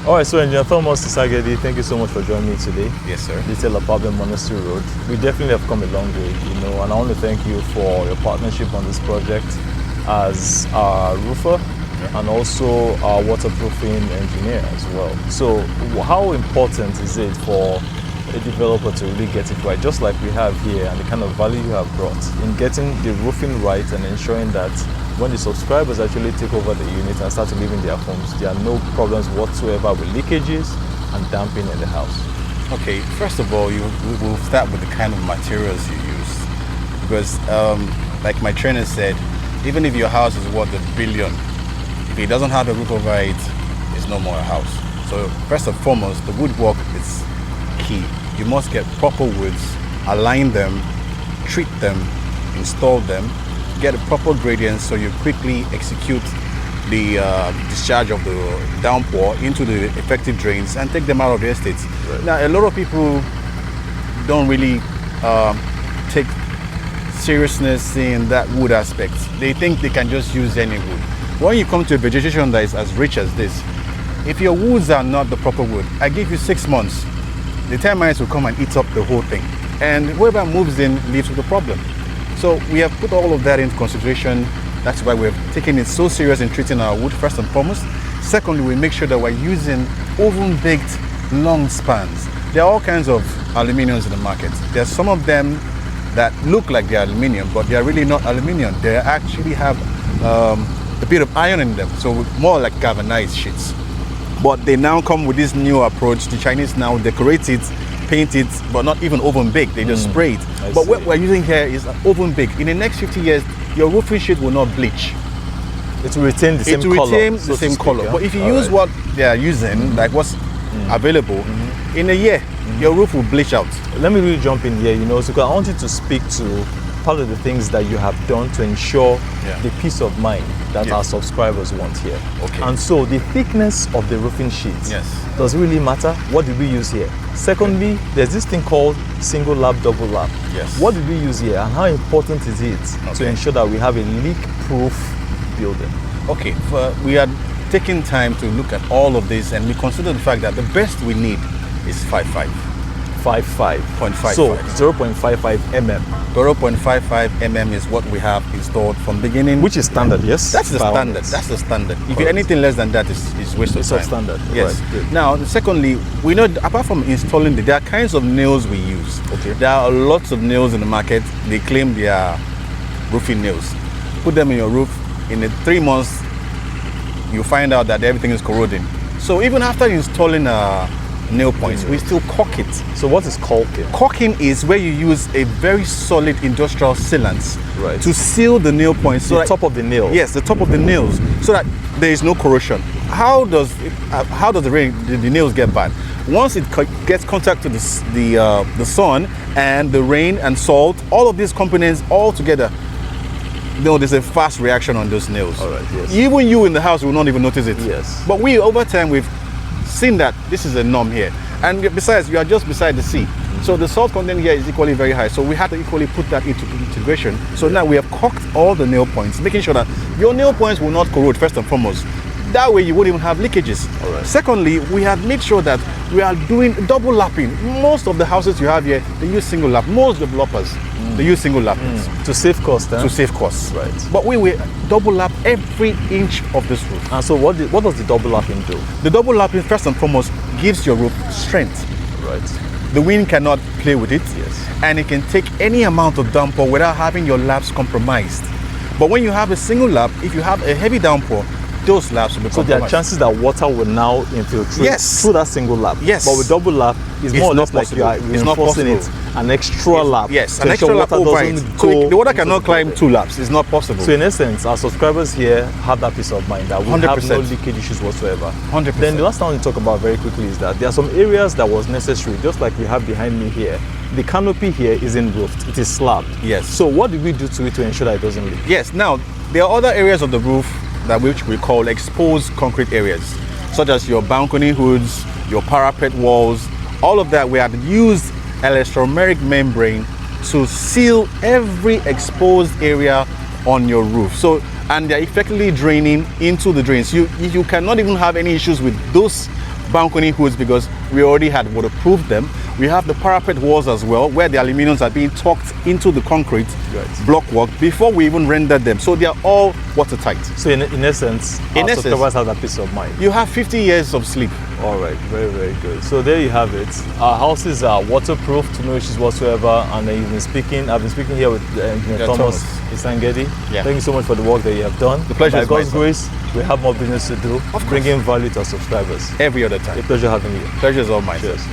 All right, so Engineer Thomas Sangotedo, thank you so much for joining me today. Yes, sir. Detail about the Monastery Road. We definitely have come a long way, and I want to thank you for your partnership on this project as a roofer and also our waterproofing engineer as well. So how important is it for a developer to really get it right, just like we have here, and the kind of value you have brought in getting the roofing right and ensuring that when the subscribers actually take over the unit and start to live in their homes, there are no problems whatsoever with leakages and damping in the house? Okay, first of all, we'll start with the kind of materials you use. Because like my trainer said, even if your house is worth $1 billion, if it doesn't have a roof over it, it's no more a house. So first and foremost, the woodwork is key. You must get proper woods, align them, treat them, install them, get a proper gradient so you quickly execute the discharge of the downpour into the effective drains and take them out of the estates. Right. Now, a lot of people don't really take seriousness in that wood aspect. They think they can just use any wood. When you come to a vegetation that is as rich as this, if your woods are not the proper wood, I give you 6 months, the termites will come and eat up the whole thing. And whoever moves in lives with the problem. So we have put all of that into consideration. That's why we're taking it so serious in treating our wood, first and foremost. Secondly, we make sure that we're using oven-baked long spans. There are all kinds of aluminiums in the market. There are some of them that look like they're aluminium, but they're really not aluminium. They actually have a bit of iron in them, so more like galvanized sheets. But they now come with this new approach. The Chinese now decorate it, paint it, but not even oven baked. They just spray it. But what we're using here is oven baked. In the next 50 years, your roofing sheet will not bleach. It will retain the same color. It will retain the same color. Yeah? But if you use what they are using, like what's available, in a year, your roof will bleach out. Let me really jump in here, so I want you to speak to part of the things that you have done to ensure the peace of mind that our subscribers want here. Okay. And so the thickness of the roofing sheet, does it really matter? What did we use here? Secondly, there's this thing called single lap, double lap. Yes. What did we use here, and how important is it to ensure that we have a leak-proof building? Okay, we are taking time to look at all of this, and we consider the fact that the best we need is 5.5. 5.5. So 0.55 mm. 0.55 mm is what we have installed from beginning. Which is standard, yes? That's the standard. That's the standard. If you're anything less than that, is waste of time. It's substandard. Yes. Right. Now, secondly, we know apart from installing there are kinds of nails we use. Okay. There are lots of nails in the market. They claim they are roofing nails. Put them in your roof. In 3 months, you find out that everything is corroding. So even after installing nail points, we still caulk it. So what is caulking? Caulking is where you use a very solid industrial sealant to seal the nail points. The top of the nail. Yes, the top of the nails, so that there is no corrosion. How does the nails get bad? Once it gets contact to the sun and the rain and salt, all of these components all together, there's a fast reaction on those nails. All right. Yes. Even you in the house will not even notice it. Yes. But we, over time, we've seen that this is a norm here. And besides, you are just beside the sea. So the salt content here is equally very high. So we had to equally put that into integration. So now we have caulked all the nail points, making sure that your nail points will not corrode, first and foremost. That way you wouldn't even have leakages. All right. Secondly, we have made sure that we are doing double lapping. Most of the houses you have here, they use single lap. Most developers, they use single lappings. To save cost, To save costs. Right. But we will double lap every inch of this roof. And so what does the double lapping do? The double lapping, first and foremost, gives your roof strength. Right. The wind cannot play with it. Yes. And it can take any amount of downpour without having your laps compromised. But when you have a single lap, if you have a heavy downpour, those laps will be So there are chances that water will now infiltrate through that single lap. Yes. But with double lap, it's more or less like you are reinforcing it an extra lap. Yes, an extra lap over it. So the water cannot climb 2 laps. It's not possible. So in essence, our subscribers here have that peace of mind that we 100%. have no leakage issues whatsoever. 100%. Then the last thing I want to talk about very quickly is that there are some areas that was necessary, just like we have behind me here. The canopy here isn't roofed, it is slabbed. Yes. So what did we do to it to ensure that it doesn't leak? Yes, now there are other areas of the roof which we call exposed concrete areas, such as your balcony hoods, your parapet walls. All of that we have used elastomeric membrane to seal every exposed area on your roof. So, and they're effectively draining into the drains. You cannot even have any issues with those balcony hoods because we already had waterproofed them. We have the parapet walls as well, where the aluminiums are being tucked into the concrete block work before we even rendered them. So they are all watertight. So in essence, our subscribers have that peace of mind. You have 50 years of sleep. All right, very, very good. So there you have it. Our houses are waterproof to no issues whatsoever. And then I've been speaking here with Engineer Thomas Isangedi. Yeah. Thank you so much for the work that you have done. The pleasure By is God's mine, grace, we have more business to do, bringing value to our subscribers. Every other time. A pleasure having you. Pleasure is all mine. Cheers.